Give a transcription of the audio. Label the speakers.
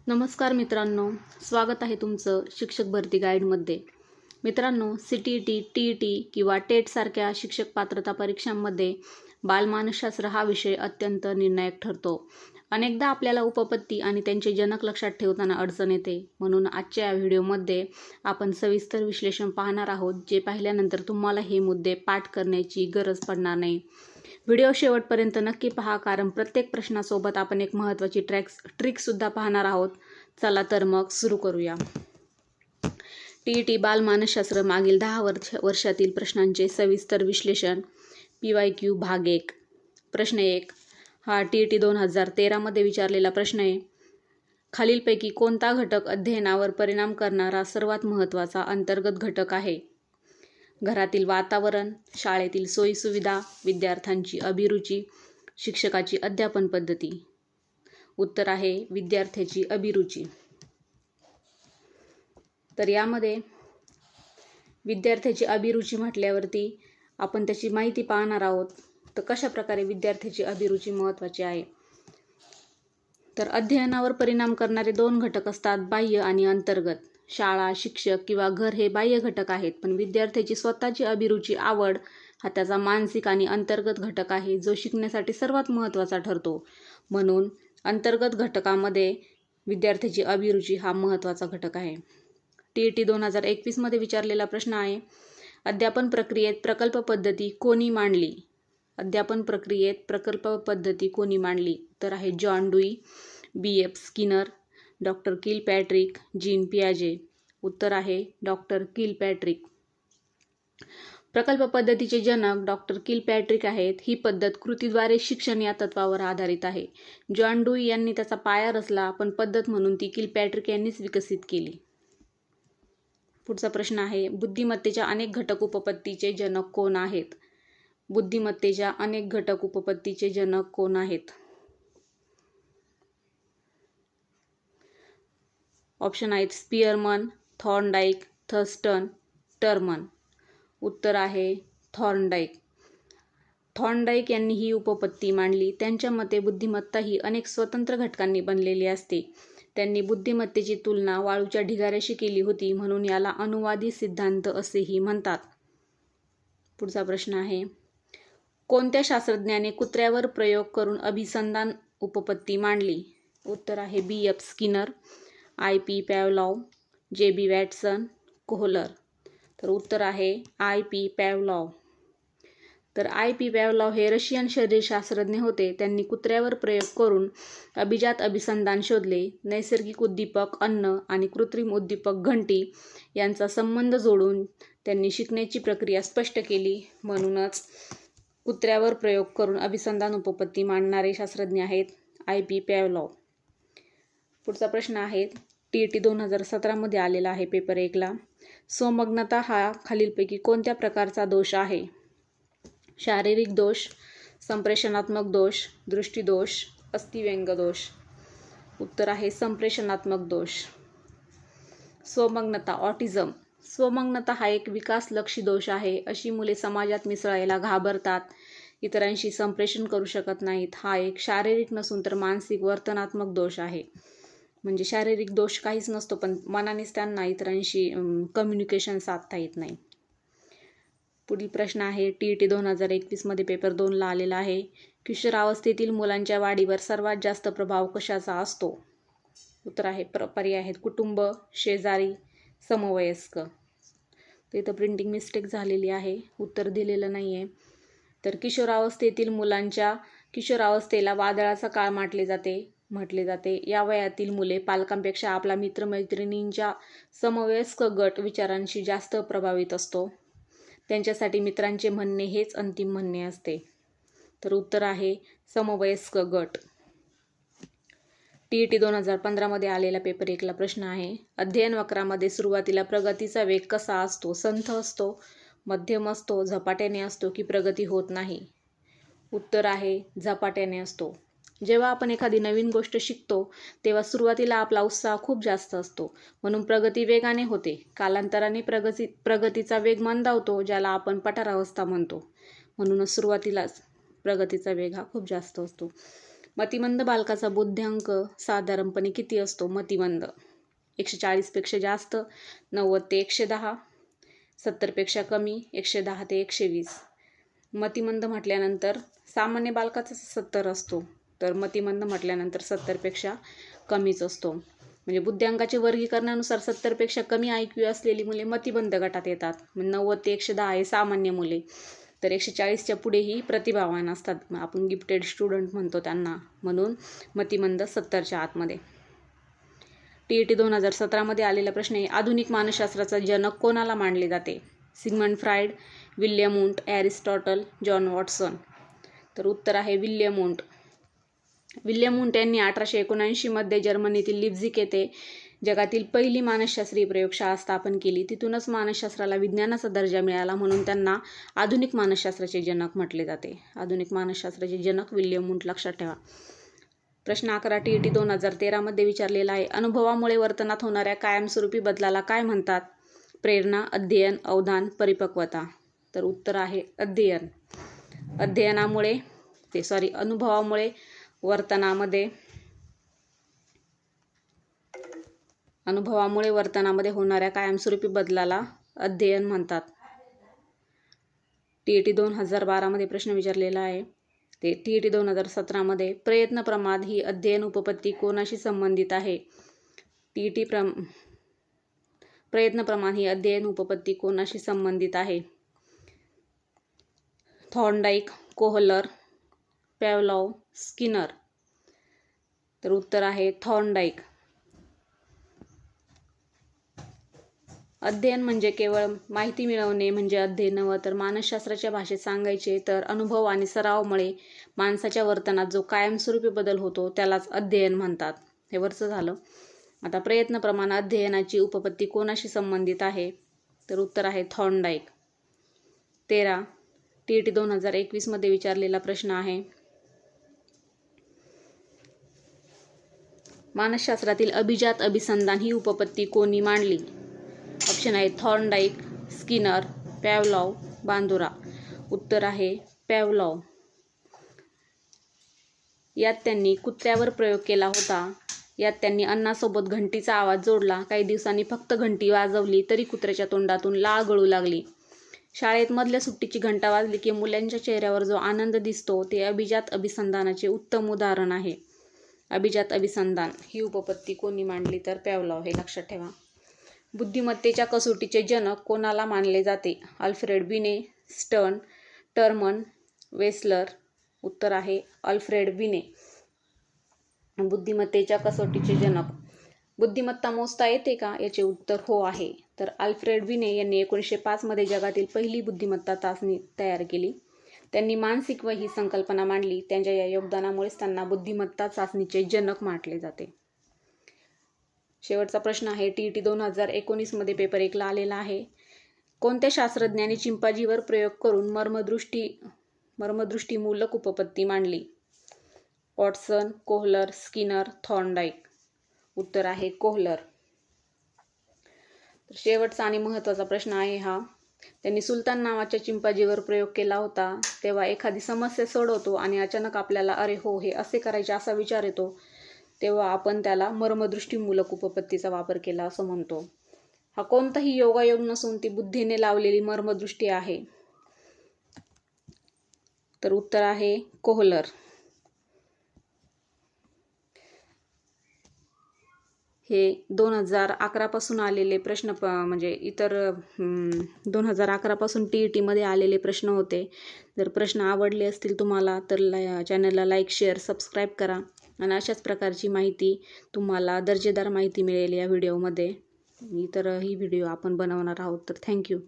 Speaker 1: नमस्कार मित्रांनो, स्वागत आहे तुमचं शिक्षक भरती गाईडमध्ये. मित्रांनो, CTET, TET किंवा टेट सारख्या शिक्षक पात्रता परीक्षांमध्ये बालमानसशास्त्र हा विषय अत्यंत निर्णायक ठरतो. अनेकदा आपल्याला उपपत्ती आणि त्यांचे जनक लक्षात ठेवताना अडचण येते. म्हणून आजच्या या व्हिडिओमध्ये आपण सविस्तर विश्लेषण पाहणार आहोत, जे पाहिल्यानंतर तुम्हाला हे मुद्दे पाठ करण्याची गरज पडणार नाही. व्हिडिओ शेवटपर्यंत नक्की पहा, कारण प्रत्येक प्रश्नासोबत आपण एक महत्त्वाची ट्रिकसुद्धा पाहणार आहोत. चला तर मग सुरू करूया. TET बालमानसशास्त्र मागील 10 वर्षातील प्रश्नांचे सविस्तर विश्लेषण. PYQ भाग 1. प्रश्न 1 हा TET 2013 मध्ये विचारलेला प्रश्न आहे. खालीलपैकी कोणता घटक अध्ययनावर परिणाम करणारा सर्वात महत्त्वाचा अंतर्गत घटक आहे? घरातील वातावरण, शाळेतील सोयीसुविधा, विद्यार्थ्यांची अभिरुची, शिक्षकाची अध्यापन पद्धती. उत्तर आहे विद्यार्थ्याची अभिरुची. तर यामध्ये विद्यार्थ्याची अभिरुची म्हटल्यावरती आपण त्याची माहिती पाहणार आहोत. तर कशा प्रकारे विद्यार्थ्याची अभिरुची महत्त्वाची आहे? तर अध्ययनावर परिणाम करणारे 2 घटक असतात, बाह्य आणि अंतर्गत. शाळा, शिक्षक किंवा घर हे बाह्य घटक आहेत, पण विद्यार्थ्याची स्वतःची अभिरुची, आवड हा त्याचा मानसिक आणि अंतर्गत घटक आहे, जो शिकण्यासाठी सर्वात महत्त्वाचा ठरतो. म्हणून अंतर्गत घटकामध्ये विद्यार्थ्याची अभिरुची हा महत्त्वाचा घटक आहे. TET 2021 मध्ये विचारलेला प्रश्न आहे. अध्यापन प्रक्रियेत प्रकल्प पद्धती कोणी मांडली? अध्यापन प्रक्रियेत प्रकल्प पद्धती कोणी मांडली? तर आहे John Dewey, B.F. Skinner, doctor Kilpatrick, Jean पियाजे. उत्तर आहे डॉक्टर किलपॅट्रिक. प्रकल्प पद्धतीचे जनक डॉक्टर किलपॅट्रिक आहेत. ही पद्धत कृतीद्वारे शिक्षण या तत्वावर आधारित आहे. जॉन डुई यांनी त्याचा पाया रचला, पण पद्धत म्हणून ती किलपॅट्रिक यांनीच विकसित केली. पुढचा प्रश्न आहे. बुद्धिमत्तेच्या अनेक घटक उपपत्तीचे जनक कोण आहेत? बुद्धिमत्तेच्या अनेक घटक उपपत्तीचे जनक कोण आहेत? ऑप्शन आहेत स्पियरमन, थॉर्नडाईक, थर्स्टन, टरमन. उत्तर आहे थॉर्नडाईक. थॉर्नडाईक यांनी ही उपपत्ती मांडली. त्यांच्या मते बुद्धिमत्ता ही अनेक स्वतंत्र घटकांनी बनलेली असते. त्यांनी बुद्धिमत्तेची तुलना वाळूच्या ढिगाऱ्याशी केली होती, म्हणून याला अनुवादी सिद्धांत असेही म्हणतात. पुढचा प्रश्न आहे. कोणत्या शास्त्रज्ञाने कुत्र्यावर प्रयोग करून अभिसंधान उपपत्ती मांडली? उत्तर आहे B.F. Skinner, I.P. पॅव्लॉव, J.B. Watson, Kohler. तर उत्तर आहे I.P. पॅव्लॉव. तर I.P. पॅव्लॉव हे रशियन शरीरशास्त्रज्ञ होते. त्यांनी कुत्र्यावर प्रयोग करून अभिजात अभिसंधान शोधले. नैसर्गिक उद्दीपक अन्न आणि कृत्रिम उद्दीपक घंटी यांचा संबंध जोडून त्यांनी शिकण्याची प्रक्रिया स्पष्ट केली. म्हणूनच कुत्र्यावर प्रयोग करून अभिसंधान उपपत्ती मांडणारे शास्त्रज्ञ आहेत I.P. पॅव्लॉव. पुढचा प्रश्न आहे. TET 2017 मध्ये आलेला आहे पेपर 1 ला. स्वमग्नता हा खालीलपैकी कोणत्या प्रकारचा दोष आहे? शारीरिक दोष, संप्रेषणात्मक दोष, दृष्टीदोष, अस्थिव्यंग दोष. उत्तर आहे संप्रेषणात्मक दोष. स्वमग्नता, ऑटिझम. स्वमग्नता हा एक विकासलक्षी दोष आहे. अशी मुले समाजात मिसळायला घाबरतात, इतरांशी संप्रेषण करू शकत नाहीत. हा एक शारीरिक नसून तर मानसिक वर्तनात्मक दोष आहे. म्हणजे शारीरिक दोष काहीच नसतो, पण मनानेच त्यांना इतरांशी कम्युनिकेशन साधता येत नाही. पुढील प्रश्न आहे. TET 2021 मध्ये पेपर 2 ला आलेला आहे. किशोरावस्थेतील मुलांच्या वाढीवर सर्वात जास्त प्रभाव कशाचा असतो? उत्तर आहे पर्याय आहेत कुटुंब, शेजारी, समवयस्क. तर इथं प्रिंटिंग मिस्टेक झालेली आहे, उत्तर दिलेलं नाही आहे. तर किशोरावस्थेतील मुलांच्या किशोरावस्थेला वादळाचा काळ म्हटले जाते. या वयातील मुले पालकांपेक्षा आपला मित्रमैत्रिणींच्या समवयस्क गट विचारांशी जास्त प्रभावित असतो. त्यांच्यासाठी मित्रांचे म्हणणे हेच अंतिम म्हणणे असते. तर उत्तर आहे समवयस्क गट. TET 2015 मध्ये आलेला पेपर 1 ला प्रश्न आहे. अध्ययन वक्रामध्ये सुरुवातीला प्रगतीचा वेग कसा असतो? संथ असतो, मध्यम असतो, झपाट्याने असतो की प्रगती होत नाही? उत्तर आहे झपाट्याने असतो. जेव्हा आपण एखादी नवीन गोष्ट शिकतो तेव्हा सुरुवातीला आपला उत्साह खूप जास्त असतो, म्हणून प्रगती वेगाने होते. कालांतराने प्रगतीचा वेग मंदावतो, ज्याला आपण पठारावस्था म्हणतो. म्हणूनच सुरुवातीलाच प्रगतीचा वेग हा खूप जास्त असतो. मतिमंद बालकाचा बुद्ध्यांक साधारणपणे किती असतो? मतिमंद 140 पेक्षा जास्त, 90 ते 110, 70 पेक्षा कमी, 110 ते 120. मतिमंद म्हटल्यानंतर सामान्य बालकाचा 70 असतो, तर मतिमंद म्हटल्यानंतर 70 पेक्षा कमीच असतो. म्हणजे बुद्ध्यांकाचे वर्गीकरणानुसार 70 पेक्षा कमी IQ असलेली मुले मतिमंद गटात येतात. 90 ते 110 हे सामान्य मुले, तर 140च्या पुढेही प्रतिभावान असतात. आपण गिफ्टेड स्टुडंट म्हणतो त्यांना, म्हणून मतिमंद 70च्या आतमध्ये. TET 2017 आलेला प्रश्न आहे, आधुनिक मानसशास्त्राचा जनक कोणाला मानले जाते? Sigmund Freud, William Wundt, Aristotle, John Watson. तर उत्तर आहे विल्यम वुंट. विल्यम वुंट यांनी 1879 जर्मनीतील लिप्झिग येथे जगातील पहिली मानसशास्त्रीय प्रयोगशाळा स्थापन केली. तिथूनच मानसशास्त्राला विज्ञानाचा दर्जा मिळाला, म्हणून त्यांना आधुनिक मानसशास्त्राचे जनक म्हटले जाते. आधुनिक मानसशास्त्राचे जनक विल्यम वुंट, लक्षात ठेवा. प्रश्न 11 TET 2013 विचारलेला आहे, अनुभवामुळे वर्तनात होणाऱ्या कायमस्वरूपी बदलाला काय म्हणतात? प्रेरणा, अध्ययन, अवधान, परिपक्वता. तर उत्तर आहे अध्ययन. अनुभवामुळे वर्तनामध्ये होणाऱ्या कायमस्वरूपी बदलाला अध्ययन म्हणतात. TET 2012 प्रश्न विचारलेला आहे, ते TET 2017 प्रयत्न प्रमाद ही अध्ययन उपपत्ती कोणाशी संबंधित आहे? प्रयत्न प्रमाद ही अध्ययन उपपत्ती कोणाशी संबंधित आहे? Thorndike, Kohler, Pavlov, Skinner. तर उत्तर आहे थॉर्नडाईक. अध्ययन म्हणजे केवळ माहिती मिळवणे म्हणजे अध्ययन नव्हे, तर मानसशास्त्राच्या भाषेत सांगायचे तर अनुभव आणि सरावामुळे माणसाच्या वर्तनात जो कायमस्वरूपी बदल होतो त्यालाच अध्ययन म्हणतात. हे वरचं झालं. आता प्रयत्न प्रमाण अध्ययनाची उपपत्ती कोणाशी संबंधित आहे? तर उत्तर आहे थॉर्नडाईक. 13 TET 2021 विचारलेला प्रश्न आहे, मानसशास्त्रातील अभिजात अभिसंधान ही उपपत्ती कोणी मांडली? ऑप्शन आहे थॉर्नडाईक, स्किनर, पॅव्लॉव, बांदुरा. उत्तर आहे पॅव्लॉव. यात त्यांनी कुत्र्यावर प्रयोग केला होता. यात त्यांनी अन्नासोबत घंटीचा आवाज जोडला. काही दिवसांनी फक्त घंटी वाजवली तरी कुत्र्याच्या तोंडातून लाळ गळू लागली. शाळेत मधल्या सुट्टीची घंटा वाजली की मुलांच्या चेहऱ्यावर जो आनंद दिसतो ते अभिजात अभिसंधानाचे उत्तम उदाहरण आहे. अभिजात अभिसंधान ही उपपत्ती कोणी मांडली? तर पॅव्लॉव. हे लक्षात ठेवा. बुद्धिमत्तेच्या कसोटीचे जनक कोणाला मानले जाते? अल्फ्रेड बिने, स्टर्न, टर्मन, वेसलर. उत्तर आहे अल्फ्रेड बिने. बुद्धिमत्तेच्या कसोटीचे जनक. बुद्धिमत्ता मोजता येते का? याचे उत्तर हो आहे. तर अल्फ्रेड बिने यांनी 1905 जगातील पहिली बुद्धिमत्ता चाचणी तयार केली. त्यांनी मानसिक वय ही संकल्पना मांडली. त्यांच्या या योगदानामुळेच त्यांना बुद्धिमत्ता चाचणीचे जनक म्हटले जाते. शेवटचा प्रश्न आहे TET 2019 पेपर 1 ला आलेला आहे. कोणत्या शास्त्रज्ञांनी चिंपांजीवर प्रयोग करून मर्मदृष्टीमूलक उपपत्ती मांडली? Watson, Kohler, Skinner, Thorndike. उत्तर आहे कोहलर. तर शेवटचा आणि महत्त्वाचा प्रश्न आहे हा, त्यांनी सुलतान नावाच्या चिंपांजीवर प्रयोग केला होता. तेव्हा एखादी समस्या सोडवतो आणि अचानक आपल्याला अरे हो हे असे करायचे असा विचार येतो, तेव्हा आपण त्याला मर्मदृष्टीमूलक उपपत्तीचा वापर केला असं म्हणतो. हा कोणताही योगायोग नसून ती बुद्धीने लावलेली मर्मदृष्टी आहे. तर उत्तर आहे कोहलर. हे 2011 पासून आलेले प्रश्न म्हणजे इतर 2011 पासून TET मध्ये आलेले प्रश्न होते. जर प्रश्न आवडले असतील तुम्हाला तर चॅनलला लाईक, शेअर, सबस्क्राईब करा आणि अशाच प्रकारची माहिती तुम्हाला दर्जेदार माहिती मिळेल या व्हिडिओमध्ये. इतरही व्हिडिओ आपण बनवणार आहोत. तर थँक्यू.